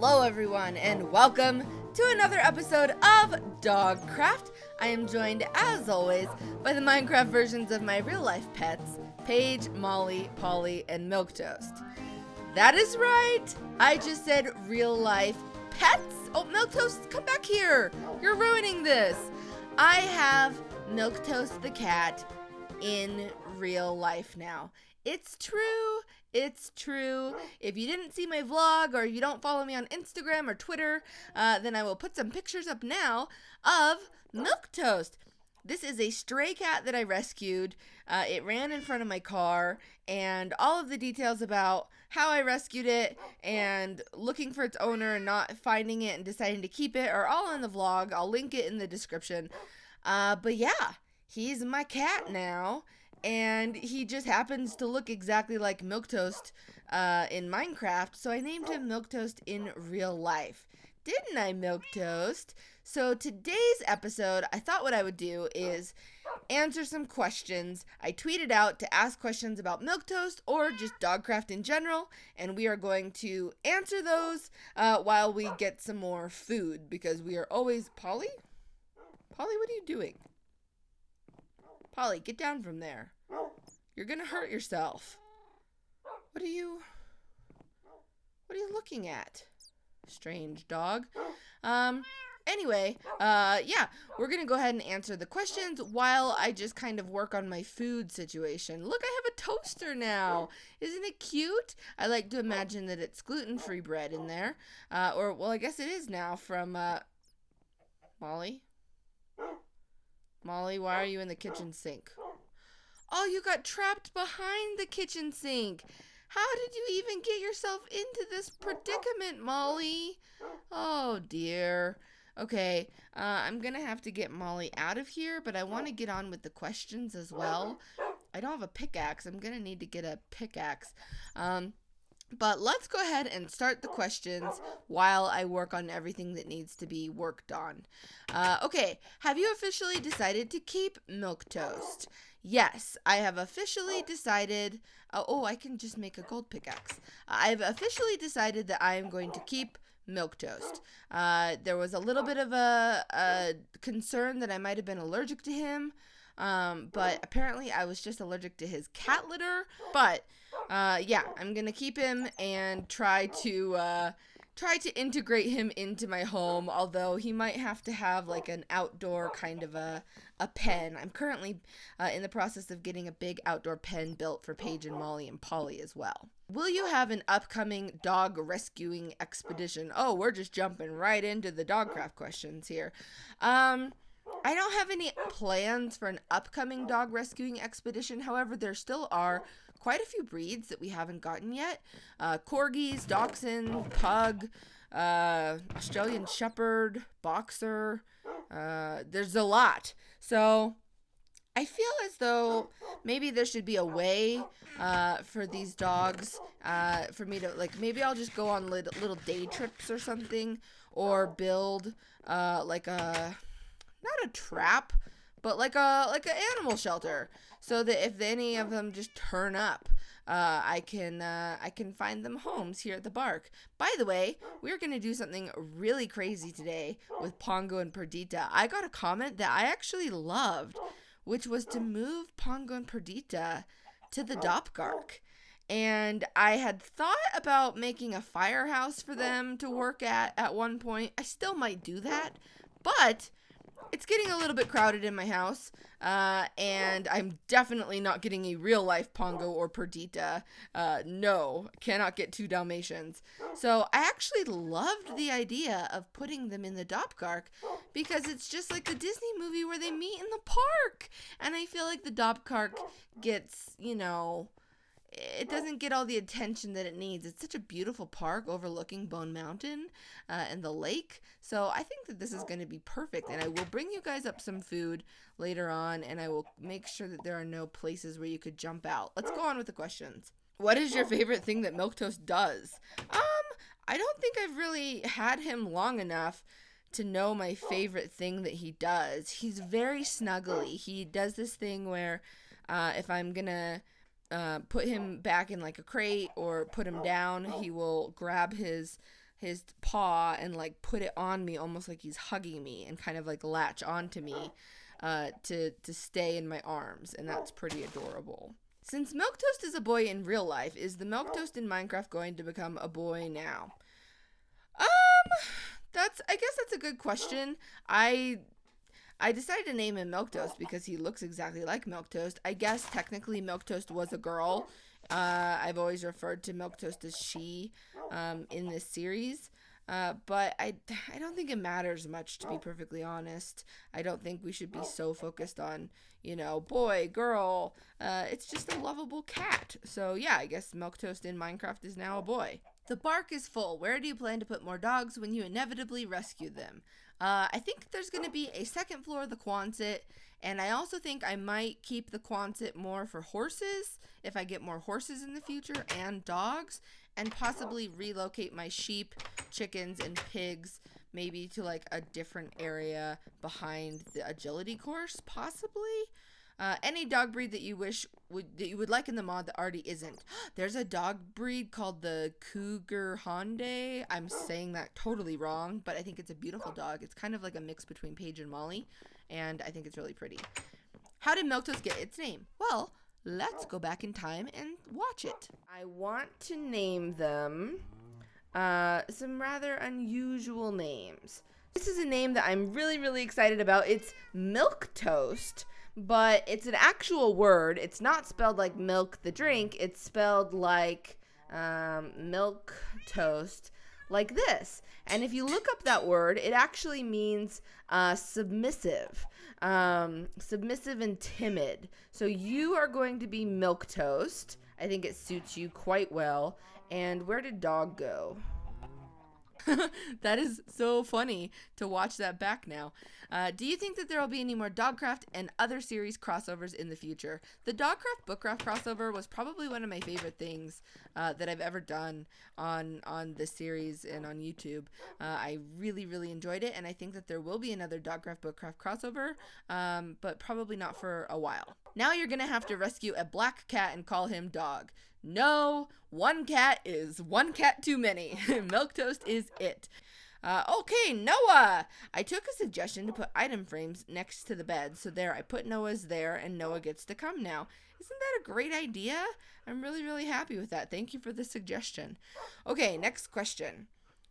Hello everyone and welcome to another episode of Dogcraft. I am joined as always by the Minecraft versions of my real life pets, Paige, Molly, Polly, and Milquetoast. That is right, I just said real life pets. Oh, Milquetoast, come back here. You're ruining this. I have Milquetoast the cat in real life now. It's true. It's true. If you didn't see my vlog or you don't follow me on Instagram or Twitter, then I will put some pictures up now of Milquetoast. This is a stray cat that I rescued. It ran in front of my car, and all of the details about how I rescued it and looking for its owner and not finding it and deciding to keep it are all in the vlog. I'll link it in the description. But yeah, he's my cat now. And he just happens to look exactly like Milquetoast in Minecraft, so I named him Milquetoast in real life. Didn't I, Milquetoast? So today's episode, I thought what I would do is answer some questions. I tweeted out to ask questions about Milquetoast or just Dogcraft in general, and we are going to answer those while we get some more food, because we are always... Polly? Polly, what are you doing? Polly, get down from there. You're gonna hurt yourself. What are you looking at? Strange dog. Anyway, yeah, we're gonna go ahead and answer the questions while I just kind of work on my food situation. Look, I have a toaster now. Isn't it cute? I like to imagine that it's gluten-free bread in there. Or, well, I guess it is now from, Molly? Molly, why are you in the kitchen sink? Oh, you got trapped behind the kitchen sink. How did you even get yourself into this predicament, Molly? Oh, dear. Okay, I'm going to have to get Molly out of here, but I want to get on with the questions as well. I don't have a pickaxe. I'm going to need to get a pickaxe. But let's go ahead and start the questions while I work on everything that needs to be worked on. Okay, have you officially decided to keep Milquetoast? Yes, I have officially decided... Oh, I can just make a gold pickaxe. I've officially decided that I am going to keep Milquetoast. There was a little bit of a concern that I might have been allergic to him. But apparently I was just allergic to his cat litter. But yeah, I'm gonna keep him and try to integrate him into my home, although he might have to have like an outdoor kind of a pen. I'm currently in the process of getting a big outdoor pen built for Paige and Molly and Polly as well. Will you have an upcoming dog rescuing expedition? Oh, we're just jumping right into the Dogcraft questions here. I don't have any plans for an upcoming dog rescuing expedition. However, there still are quite a few breeds that we haven't gotten yet. Corgis, Dachshund, Pug, Australian Shepherd, Boxer. There's a lot. So I feel as though maybe there should be a way for these dogs for me to, like, maybe I'll just go on little day trips or something, or build like a... not a trap, but like a animal shelter, so that if any of them just turn up, I can find them homes here at the Bark. By the way, we're gonna do something really crazy today with Pongo and Perdita. I got a comment that I actually loved, which was to move Pongo and Perdita to the Dogcraft. And I had thought about making a firehouse for them to work at one point. I still might do that, but it's getting a little bit crowded in my house, and I'm definitely not getting a real-life Pongo or Perdita. No, cannot get 2 Dalmatians. So I actually loved the idea of putting them in the Dogcraft, because it's just like the Disney movie where they meet in the park. And I feel like the Dogcraft gets, you know... it doesn't get all the attention that it needs. It's such a beautiful park overlooking Bone Mountain and the lake. So I think that this is going to be perfect. And I will bring you guys up some food later on, and I will make sure that there are no places where you could jump out. Let's go on with the questions. What is your favorite thing that Milquetoast does? I don't think I've really had him long enough to know my favorite thing that he does. He's very snuggly. He does this thing where if I'm going to put him back in like a crate or put him down, he will grab his his paw and like put it on me almost like he's hugging me and kind of like latch onto me to stay in my arms, and that's pretty adorable. Since Milquetoast is a boy in real life, is the Milquetoast in Minecraft going to become a boy now? I guess that's a good question. I decided to name him Milquetoast because he looks exactly like Milquetoast. I guess technically Milquetoast was a girl. I've always referred to Milquetoast as she in this series. But I don't think it matters much, to be perfectly honest. I don't think we should be so focused on, boy, girl. It's just a lovable cat. So yeah, I guess Milquetoast in Minecraft is now a boy. The bark is full. Where do you plan to put more dogs when you inevitably rescue them? I think there's going to be a second floor of the Quonset, and I also think I might keep the Quonset more for horses if I get more horses in the future, and dogs, and possibly relocate my sheep, chickens, and pigs maybe to like a different area behind the agility course, possibly. Any dog breed that you would like in the mod that already isn't. There's a dog breed called the Cougar Honde. I'm saying that totally wrong, but I think it's a beautiful dog. It's kind of like a mix between Paige and Molly, and I think it's really pretty. How did Milquetoast get its name? Well, let's go back in time and watch it. I want to name them some rather unusual names. This is a name that I'm really, really excited about. It's Milquetoast, but it's an actual word. It's not spelled like milk, the drink. It's spelled like milk toast, like this. And if you look up that word, it actually means submissive. Submissive and timid. So you are going to be Milquetoast. I think it suits you quite well. And where did dog go? That is so funny to watch that back now. Do you think that there will be any more Dogcraft and other series crossovers in the future? The Dogcraft Bookcraft crossover was probably one of my favorite things that I've ever done on this series and on YouTube. I really, really enjoyed it, and I think that there will be another Dogcraft Bookcraft crossover, but probably not for a while. Now you're going to have to rescue a black cat and call him Dog. No, one cat is one cat too many. Milquetoast is it. Okay, Noah! I took a suggestion to put item frames next to the bed, so there, I put Noah's there, and Noah gets to come now. Isn't that a great idea? I'm really, really happy with that. Thank you for the suggestion. Okay, next question.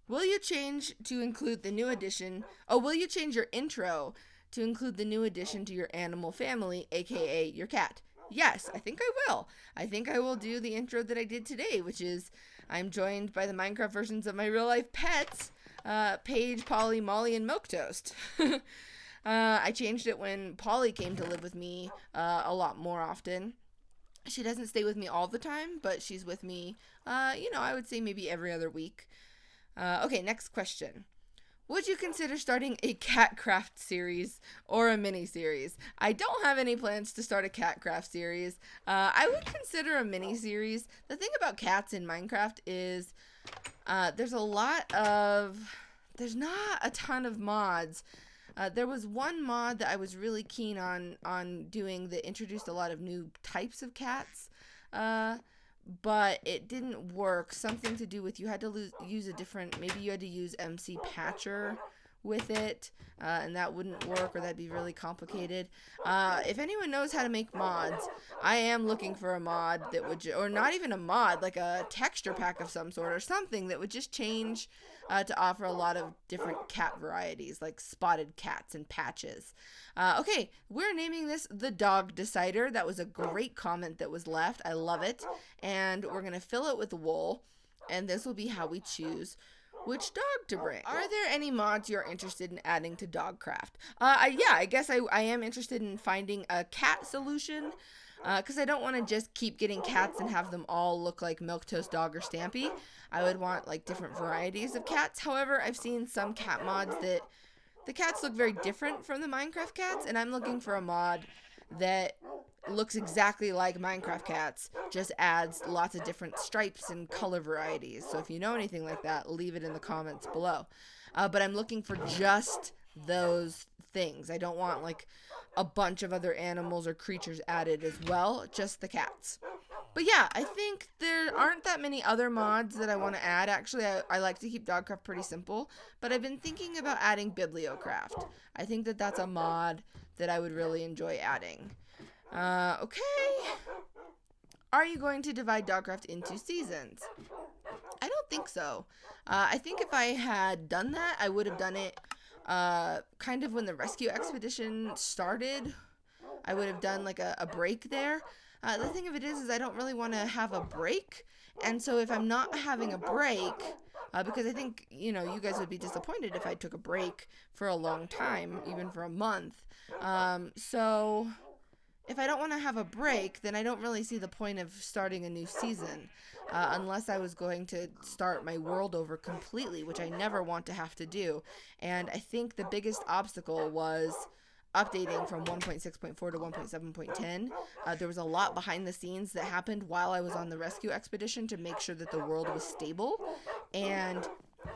Will you change to include the new addition? Will you change your intro to include the new addition to your animal family, aka your cat? Yes, I think I will. I think I will do the intro that I did today, which is I'm joined by the Minecraft versions of my real life pets, Paige, Polly, Molly, and Milquetoast. I changed it when Polly came to live with me a lot more often. She doesn't stay with me all the time, but she's with me, I would say maybe every other week. Okay, next question. Would you consider starting a Catcraft series or a mini-series? I don't have any plans to start a Catcraft series. I would consider a mini-series. The thing about cats in Minecraft is there's not a ton of mods. There was one mod that I was really keen on doing that introduced a lot of new types of cats. But it didn't work. Something to do with you had to use a different, maybe you had to use MC Patcher with it, and that wouldn't work, or that'd be really complicated. If anyone knows how to make mods, I am looking for a mod that would, or not even a mod, like a texture pack of some sort, or something that would just change to offer a lot of different cat varieties, like spotted cats and patches. Okay, we're naming this the Dog Decider. That was a great comment that was left. I love it. And we're going to fill it with wool, and this will be how we choose which dog to bring. Are there any mods you're interested in adding to Dogcraft? Yeah, I guess I am interested in finding a cat solution, because I don't want to just keep getting cats and have them all look like Milquetoast, Dog, or Stampy. I would want like different varieties of cats. However, I've seen some cat mods that the cats look very different from the Minecraft cats, and I'm looking for a mod that looks exactly like Minecraft cats, just adds lots of different stripes and color varieties. So if you know anything like that, leave it in the comments below. But I'm looking for just those things. I don't want like a bunch of other animals or creatures added as well, just the cats. But yeah, I think there aren't that many other mods that I want to add. Actually, I like to keep Dogcraft pretty simple, but I've been thinking about adding Bibliocraft. I think that that's a mod that I would really enjoy adding. Okay. Are you going to divide Dogcraft into seasons? I don't think so. I think if I had done that, I would have done it kind of when the rescue expedition started. I would have done like a break there. The thing of it is I don't really want to have a break. And so if I'm not having a break, because I think, you guys would be disappointed if I took a break for a long time, even for a month. So if I don't want to have a break, then I don't really see the point of starting a new season. Unless I was going to start my world over completely, which I never want to have to do. And I think the biggest obstacle was updating from 1.6.4 to 1.7.10. There was a lot behind the scenes that happened while I was on the rescue expedition to make sure that the world was stable. And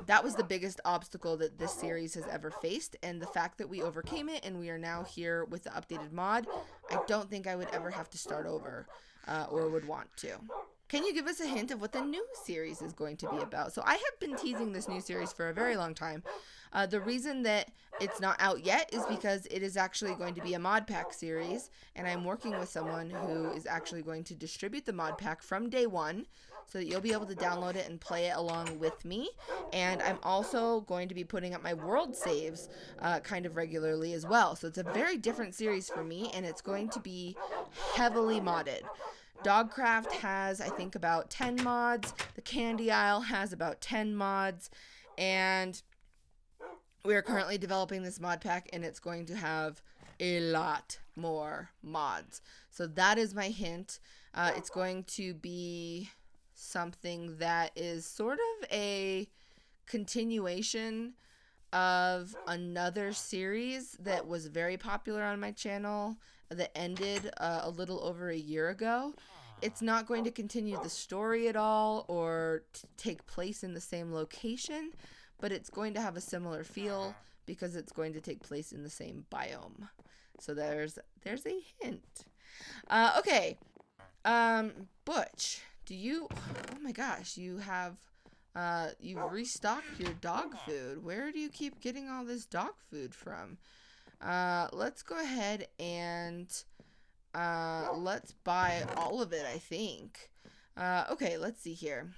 that was the biggest obstacle that this series has ever faced. And the fact that we overcame it and we are now here with the updated mod, I don't think I would ever have to start over or would want to. Can you give us a hint of what the new series is going to be about? So I have been teasing this new series for a very long time. The reason that it's not out yet is because it is actually going to be a mod pack series, and I'm working with someone who is actually going to distribute the mod pack from day one so that you'll be able to download it and play it along with me. And I'm also going to be putting up my world saves kind of regularly as well. So it's a very different series for me, and it's going to be heavily modded. Dogcraft has, I think, about 10 mods. The Candy Isle has about 10 mods. And we are currently developing this mod pack, and it's going to have a lot more mods. So that is my hint. It's going to be something that is sort of a continuation of another series that was very popular on my channel that ended a little over a year ago. It's not going to continue the story at all or take place in the same location, but it's going to have a similar feel because it's going to take place in the same biome. So there's a hint. Okay. Butch, oh my gosh, you've restocked your dog food. Where do you keep getting all this dog food from? Let's go ahead and let's buy all of it, I think. Okay, let's see here.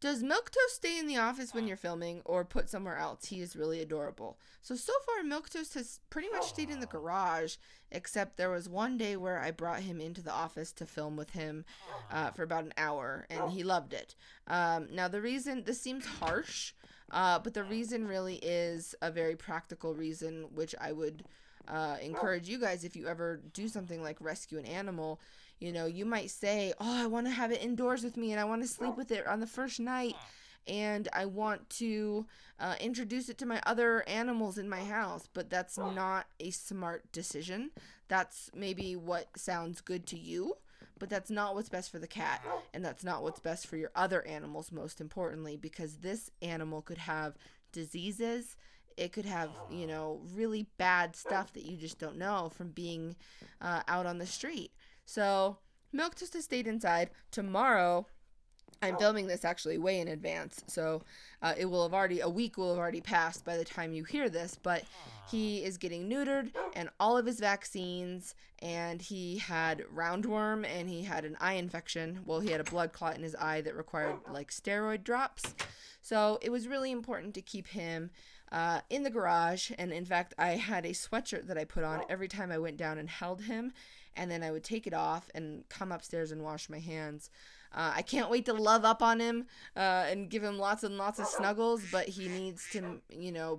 Does Milquetoast stay in the office when you're filming or put somewhere else? He is really adorable. So far, Milquetoast has pretty much stayed in the garage, except there was one day where I brought him into the office to film with him for about an hour, and he loved it. Now, the reason, this seems harsh, but the reason really is a very practical reason, which I would encourage you guys, if you ever do something like rescue an animal, you might say, oh, I want to have it indoors with me and I want to sleep with it on the first night and I want to introduce it to my other animals in my house, but that's not a smart decision. That's maybe what sounds good to you, but that's not what's best for the cat, and that's not what's best for your other animals, most importantly, because this animal could have diseases. It could have, really bad stuff that you just don't know from being out on the street. So Milquetoast has stayed inside. Tomorrow, I'm filming this actually way in advance, so a week will have already passed by the time you hear this, but he is getting neutered and all of his vaccines, and he had roundworm and he had an eye infection. Well, he had a blood clot in his eye that required steroid drops. So it was really important to keep him in the garage, and in fact, I had a sweatshirt that I put on every time I went down and held him, and then I would take it off and come upstairs and wash my hands. I can't wait to love up on him and give him lots and lots of snuggles, but he needs to,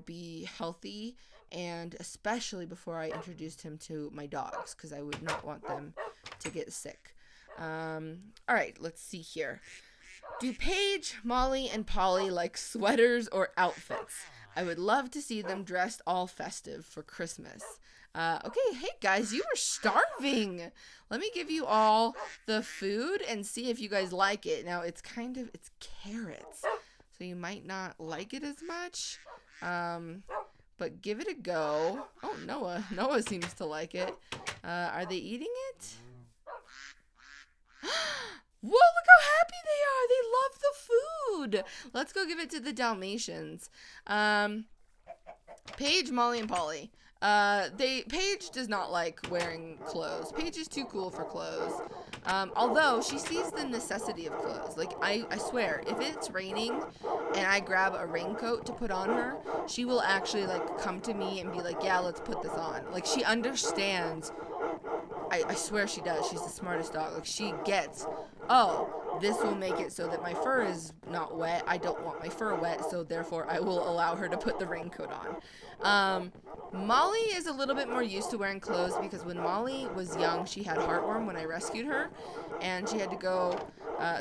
be healthy, and especially before I introduced him to my dogs, because I would not want them to get sick. All right, let's see here. Do Paige, Molly, and Polly like sweaters or outfits? I would love to see them dressed all festive for Christmas. Okay, hey guys, you are starving. Let me give you all the food and see if you guys like it. Now, it's carrots, so you might not like it as much, but give it a go. Oh, Noah seems to like it. Are they eating it? Whoa, look how happy they are. They love the food. Let's go give it to the Dalmatians. Paige, Molly, and Polly. Paige does not like wearing clothes. Paige is too cool for clothes. Although she sees the necessity of clothes. Like, I swear, if it's raining and I grab a raincoat to put on her, she will actually, like, come to me and be like, yeah, let's put this on. Like, she understands. I swear she does. She's the smartest dog. Like, she gets, oh, this will make it so that my fur is not wet. I don't want my fur wet, so therefore I will allow her to put the raincoat on. Molly is a little bit more used to wearing clothes because when Molly was young, she had heartworm when I rescued her, and she had to go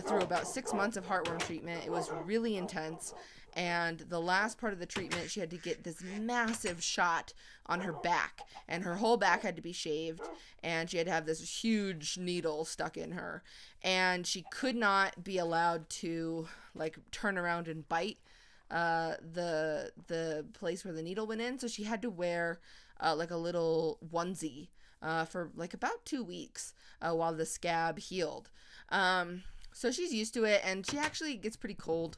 through about 6 months of heartworm treatment. It was really intense. And the last part of the treatment, she had to get this massive shot on her back. And her whole back had to be shaved. And she had to have this huge needle stuck in her. And she could not be allowed to, like, turn around and bite the place where the needle went in. So she had to wear, like, a little onesie for, like, about 2 weeks while the scab healed. So she's used to it. And she actually gets pretty cold.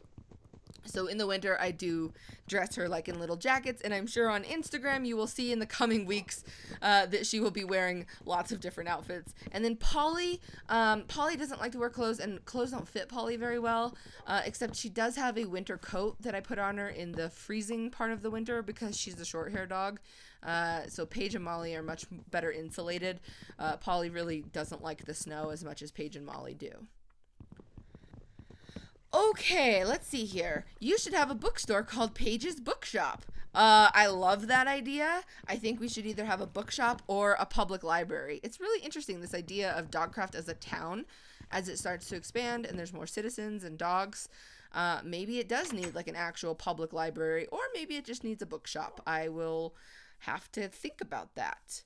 So in the winter, I do dress her like in little jackets, and I'm sure on Instagram you will see in the coming weeks that she will be wearing lots of different outfits. And then Polly, Polly doesn't like to wear clothes, and clothes don't fit Polly very well, except she does have a winter coat that I put on her in the freezing part of the winter because she's a short-haired dog. So Paige and Molly are much better insulated. Polly really doesn't like the snow as much as Paige and Molly do. Okay, let's see here. You should have a bookstore called Paige's Bookshop. I love that idea. I think we should either have a bookshop or a public library. It's really interesting, this idea of Dogcraft as a town. As it starts to expand and there's more citizens and dogs, maybe it does need like an actual public library, or maybe it just needs a bookshop. I will have to think about that.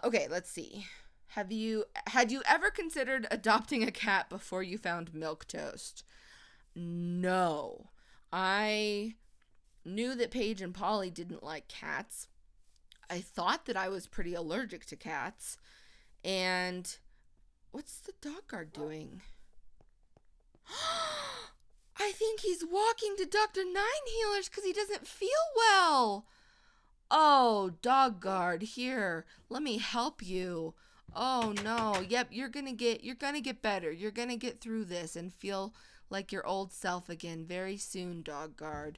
Okay, let's see. Had you ever considered adopting a cat before you found Milquetoast? No. I knew that Paige and Polly didn't like cats. I thought that I was pretty allergic to cats. And what's the dog guard doing? I think he's walking to Dr. Ninehealer's because he doesn't feel well. Oh, dog guard, here. Let me help you. Oh no. Yep, you're gonna get better. You're gonna get through this and feel like your old self again very soon, dog guard.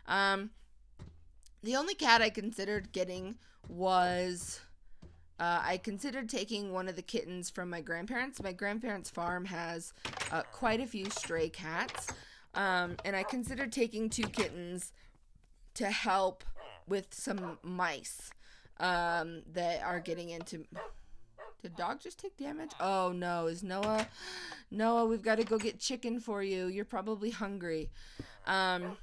The only cat I considered getting was I considered taking one of the kittens from my grandparents. My grandparents' farm has quite a few stray cats, and I considered taking 2 kittens to help with some mice that are getting into... Did dog just take damage? Oh no, is Noah? Noah, we've got to go get chicken for you. You're probably hungry. I'm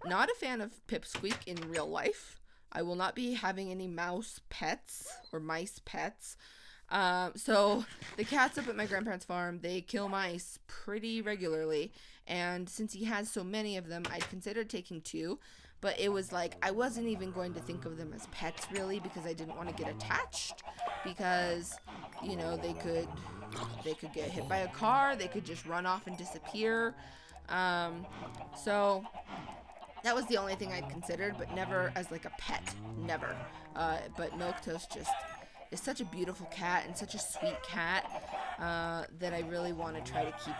not a fan of Pipsqueak in real life. I will not be having any mouse pets or mice pets. So the cats up at my grandparents' farm, they kill mice pretty regularly. And since he has so many of them, I'd considered taking 2. But it was like, I wasn't even going to think of them as pets, really, because I didn't want to get attached. Because, you know, they could get hit by a car. They could just run off and disappear. So that was the only thing I'd considered, but never as like a pet. Never. But Milquetoast just is such a beautiful cat and such a sweet cat that I really want to try to keep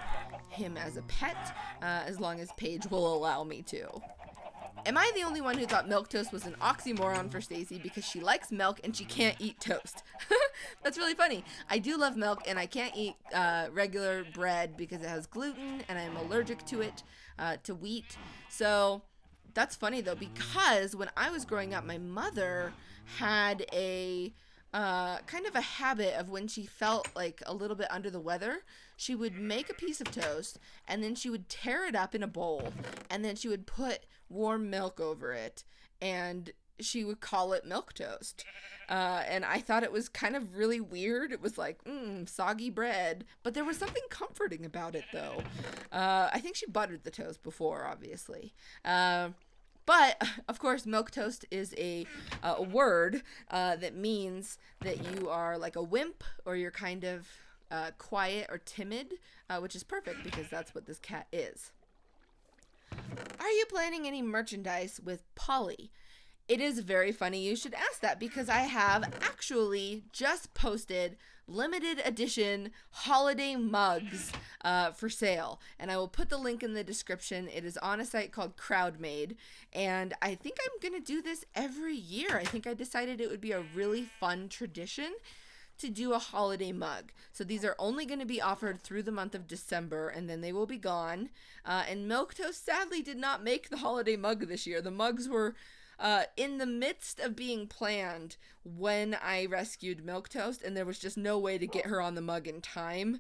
him as a pet as long as Paige will allow me to. Am I the only one who thought Milquetoast was an oxymoron for Stacy because she likes milk and she can't eat toast? That's really funny. I do love milk and I can't eat regular bread because it has gluten and I'm allergic to it, to wheat. So that's funny though, because when I was growing up, my mother had a kind of a habit of when she felt like a little bit under the weather, she would make a piece of toast and then she would tear it up in a bowl and then she would put warm milk over it and she would call it Milquetoast. And I thought it was kind of really weird. It was like, soggy bread. But there was something comforting about it though. I think she buttered the toast before, obviously. But, of course, Milquetoast is a word that means that you are like a wimp or you're kind of quiet or timid, which is perfect because that's what this cat is. Are you planning any merchandise with Polly? It is very funny you should ask that because I have actually just posted limited edition holiday mugs for sale, and I will put the link in the description. It is on a site called CrowdMade, and I think I'm gonna do this every year. I think I decided it would be a really fun tradition to do a holiday mug. So these are only going to be offered through the month of December, and then they will be gone. And Milquetoast sadly did not make the holiday mug this year. The mugs were in the midst of being planned when I rescued Milquetoast, and there was just no way to get her on the mug in time.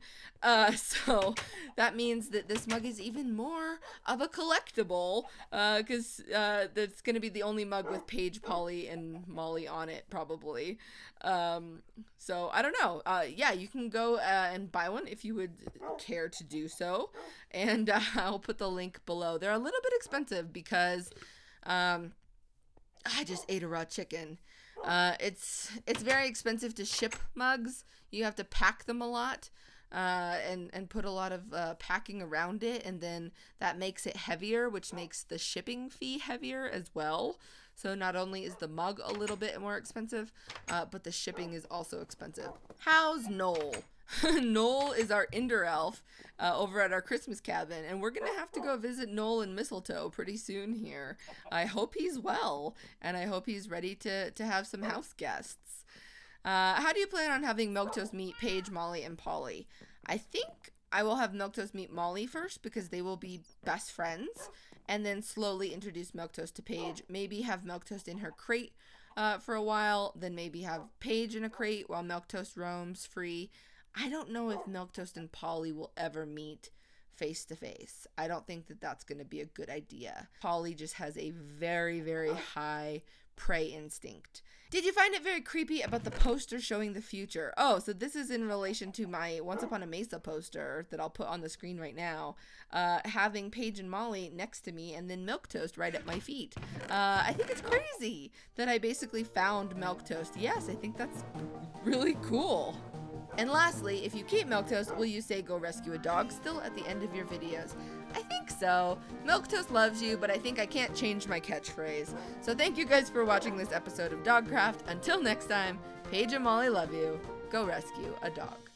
So that means that this mug is even more of a collectible, because that's going to be the only mug with Paige, Polly, and Molly on it, probably. So I don't know. Yeah, you can go and buy one if you would care to do so, and I'll put the link below. They're a little bit expensive because I just ate a raw chicken. It's very expensive to ship mugs. You have to pack them a lot, and put a lot of packing around it, and then that makes it heavier, which makes the shipping fee heavier as well. So not only is the mug a little bit more expensive, but the shipping is also expensive. How's Noel? Noel is our Ender elf over at our Christmas cabin, and we're gonna have to go visit Noel and Mistletoe pretty soon here. I hope he's well, and I hope he's ready to have some house guests. How do you plan on having Milquetoast meet Paige, Molly, and Polly? I think I will have Milquetoast meet Molly first because they will be best friends, and then slowly introduce Milquetoast to Paige. Maybe have Milquetoast in her crate for a while, then maybe have Paige in a crate while Milquetoast roams free. I don't know if Milquetoast and Polly will ever meet face to face. I don't think that that's going to be a good idea. Polly just has a very, very high prey instinct. Did you find it very creepy about the poster showing the future? Oh, so this is in relation to my Once Upon a Mesa poster that I'll put on the screen right now, having Paige and Molly next to me and then Milquetoast right at my feet. I think it's crazy that I basically found Milquetoast. Yes, I think that's really cool. And lastly, if you keep Milquetoast, will you say go rescue a dog still at the end of your videos? I think so. Milquetoast loves you, but I think I can't change my catchphrase. So thank you guys for watching this episode of Dogcraft. Until next time, Paige and Molly love you. Go rescue a dog.